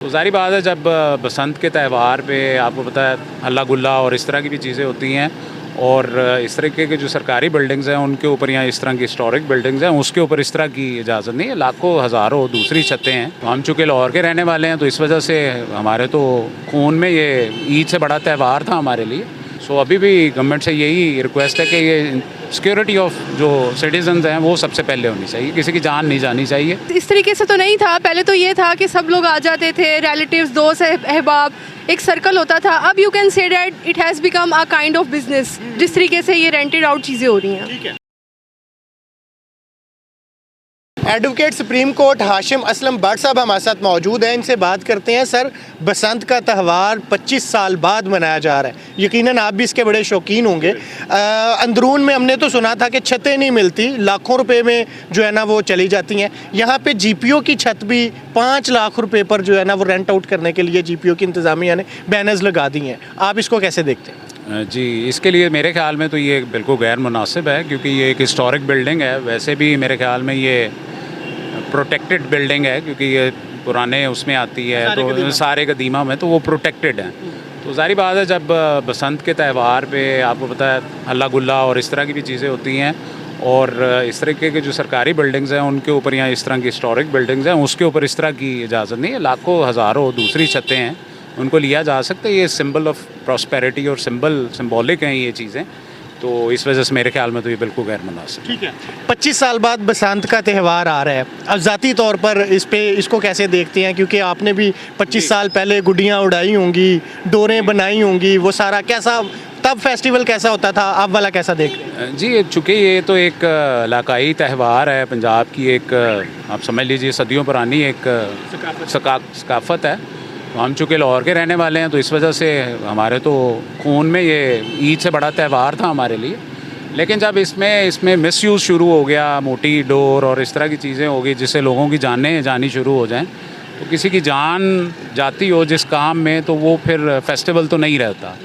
तो ज़ाहिर बात है जब बसंत के त्यौहार पे आपको पता है हल्ला गुल्ला और इस तरह की भी चीज़ें होती हैं और इस तरीके के जो सरकारी बिल्डिंग्स हैं उनके ऊपर या इस तरह की हिस्टोरिक बिल्डिंग्स हैं उसके ऊपर इस तरह की इजाज़त नहीं है। लाखों हज़ारों दूसरी छतें हैं। तो हम चूँकि लाहौर के रहने वाले हैं तो इस वजह से हमारे तो खून में ये ईद से बड़ा त्यौहार था हमारे लिए। सो अभी भी गवर्नमेंट से यही रिक्वेस्ट है कि ये सिक्योरिटी ऑफ जो सिटीजन्स हैं वो सबसे पहले होनी चाहिए, किसी की जान नहीं जानी चाहिए। इस तरीके से तो नहीं था, पहले तो ये था कि सब लोग आ जाते थे, रिलेटिव्स, दोस्त, अहबाब, एक सर्कल होता था। अब you can say that it has become a kind of business, जिस तरीके से ये रेंटेड आउट चीज़ें हो रही हैं। Advocate supreme court Hashim Aslam Bhatt साहब हमारे साथ मौजूद हैं, इनसे बात करते हैं। सर, बसंत का त्यौहार 25 साल बाद मनाया जा रहा है, यकीनन आप भी इसके बड़े शौकीन होंगे। अंदरून में हमने तो सुना था कि छतें नहीं मिलती, लाखों रुपए में जो है ना वो चली जाती हैं। यहाँ पे जीपीओ की छत भी 5 लाख रुपए पर जो है ना वो रेंट आउट करने के लिए जीपीओ की इंतज़ामिया ने बैनर्स लगा दी हैं। आप इसको कैसे देखते हैं? जी, इसके लिए मेरे ख्याल में तो ये बिल्कुल गैर मुनासिब है, क्योंकि ये एक हिस्टोरिक बिल्डिंग है। वैसे भी मेरे ख्याल में ये प्रोटेक्टेड बिल्डिंग है, क्योंकि ये पुराने उसमें आती है तो सारे कदीमा में तो वो प्रोटेक्टेड हैं। तो ज़ाहिर बात है जब बसंत के त्यौहार पे आपको पता है हल्ला गुल्ला और इस तरह की भी चीज़ें होती हैं और इस तरीके के जो सरकारी बिल्डिंग्स हैं उनके ऊपर या इस तरह की हिस्टोरिक बिल्डिंग्स हैं उसके ऊपर इस तरह की इजाज़त नहीं है। लाखों हज़ारों दूसरी छतें हैं, उनको लिया जा सकता है। ये सिंबल ऑफ प्रॉस्पेरिटी और सिंबॉलिक हैं ये चीज़ें, तो इस वजह से मेरे ख्याल में तो ये बिल्कुल गैर मुनासिब। ठीक है, 25 साल बाद बसंत का त्यौहार आ रहा है, अब ज़ाती तौर पर इसको कैसे देखते हैं? क्योंकि आपने भी 25 साल पहले गुड्डियाँ उड़ाई होंगी, डोरें बनाई होंगी, वो सारा कैसा तब फेस्टिवल कैसा होता था, आप वाला कैसा देखते हैं? जी, चूँकि ये तो एक इलाकाई त्यौहार है, पंजाब की एक आप समझ लीजिए सदियों पुरानी एक सकाफ़त है। तो हम चूँकि लाहौर के रहने वाले हैं तो इस वजह से हमारे तो खून में ये ईद से बड़ा त्यौहार था हमारे लिए। लेकिन जब इसमें मिसयूज़ शुरू हो गया, मोटी डोर और इस तरह की चीज़ें हो गई जिससे लोगों की जानें जानी शुरू हो जाएं, तो किसी की जान जाती हो जिस काम में तो वो फिर फेस्टिवल तो नहीं रहता।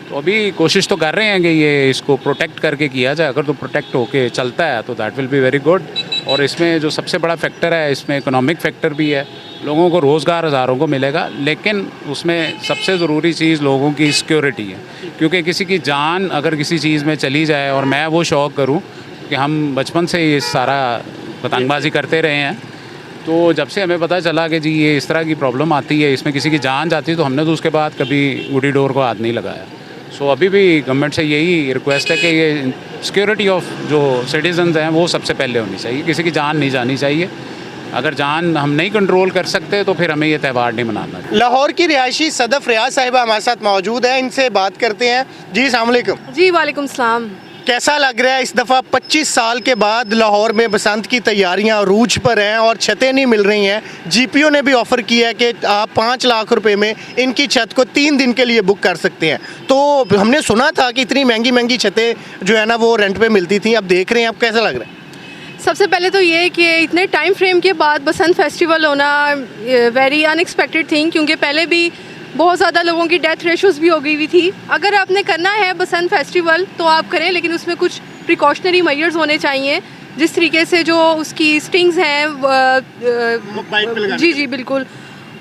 तो अभी कोशिश तो कर रहे हैं कि ये इसको प्रोटेक्ट करके किया जाए। अगर तो प्रोटेक्ट होके चलता है तो that will be very good. और इसमें जो सबसे बड़ा फैक्टर है, इसमें इकोनॉमिक फैक्टर भी है, लोगों को रोज़गार हज़ारों को मिलेगा। लेकिन उसमें सबसे ज़रूरी चीज़ लोगों की सिक्योरिटी है, क्योंकि किसी की जान अगर किसी चीज़ में चली जाए, और मैं वो शौक़ करूं कि हम बचपन से ये सारा पतंगबाजी करते रहे हैं, तो जब से हमें पता चला कि जी ये इस तरह की प्रॉब्लम आती है, इसमें किसी की जान जाती है, तो हमने तो उसके बाद कभी गुडी डोर को हाथ नहीं लगाया। सो अभी भी गवर्नमेंट से यही रिक्वेस्ट है कि ये सिक्योरिटी ऑफ जो सिटीजन्स हैं वो सबसे पहले होनी चाहिए, किसी की जान नहीं जानी चाहिए। अगर जान हम नहीं कंट्रोल कर सकते तो फिर हमें ये त्यौहार नहीं मनाना। लाहौर की रिहायशी सदफ रियाज साहिबा हमारे साथ मौजूद है, इनसे बात करते हैं। जी अस्सलाम वालेकुम। जी वालेकुम सलाम। कैसा लग रहा है इस दफ़ा 25 साल के बाद लाहौर में बसंत की तैयारियां अरूज पर हैं और छतें नहीं मिल रही हैं? जीपीओ ने भी ऑफ़र किया है कि आप 5 लाख रुपए में इनकी छत को 3 दिन के लिए बुक कर सकते हैं। तो हमने सुना था कि इतनी महंगी महंगी छतें जो है ना वो रेंट पे मिलती थी, अब देख रहे हैं, आप कैसा लग रहा है? सबसे पहले तो ये कि इतने टाइम फ्रेम के बाद बसंत फेस्टिवल होना वेरी अनएक्सपेक्टेड थिंग, क्योंकि पहले भी बहुत ज़्यादा लोगों की डेथ रेशोज़ भी हो गई हुई थी। अगर आपने करना है बसंत फेस्टिवल तो आप करें, लेकिन उसमें कुछ प्रिकॉशनरी मेजर्स होने चाहिए, जिस तरीके से जो उसकी स्टिंग्स हैं जी बिल्कुल,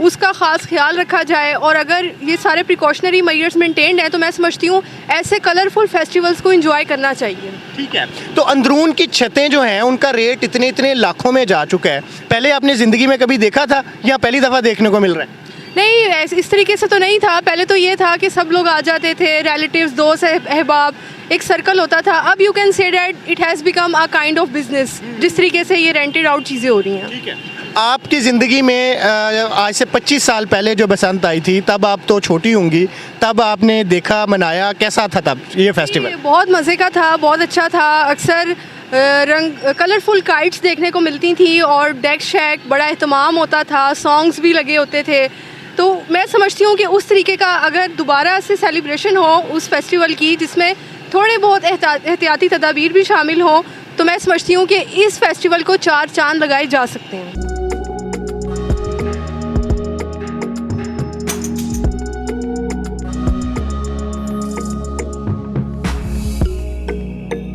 उसका ख़ास ख्याल रखा जाए। और अगर ये सारे प्रिकॉशनरी मेजर्स मेंटेन्ड हैं तो मैं समझती हूँ ऐसे कलरफुल फेस्टिवल्स को एंजॉय करना चाहिए। ठीक है, तो अंदरून की छतें जो हैं उनका रेट इतने लाखों में जा चुका है, पहले आपने ज़िंदगी में कभी देखा था या पहली दफ़ा देखने को मिल रहा है? नहीं, इस तरीके से तो नहीं था, पहले तो ये था कि सब लोग आ जाते थे, रिलेटिव्स, दोस्त, अहबाब, एक सर्कल होता था। अब you can say that it has become a kind of business, जिस तरीके से ये रेंटेड आउट चीज़ें हो रही हैं। ठीक है, आपकी ज़िंदगी में आज से 25 साल पहले जो बसंत आई थी तब आप तो छोटी होंगी, तब आपने देखा, मनाया, कैसा था तब ये फेस्टिवल? बहुत मज़े का था, बहुत अच्छा था। अक्सर कलरफुल काइट्स देखने को मिलती थी और डेक शैक बड़ा एहतमाम होता था, सॉन्ग्स भी लगे होते थे। तो मैं समझती हूँ कि उस तरीके का अगर दोबारा से सेलिब्रेशन हो उस फेस्टिवल की, जिसमें थोड़े बहुत एहतियाती तदाबीर भी शामिल हों, तो मैं समझती हूँ कि इस फेस्टिवल को 4 चांद लगाए जा सकते हैं।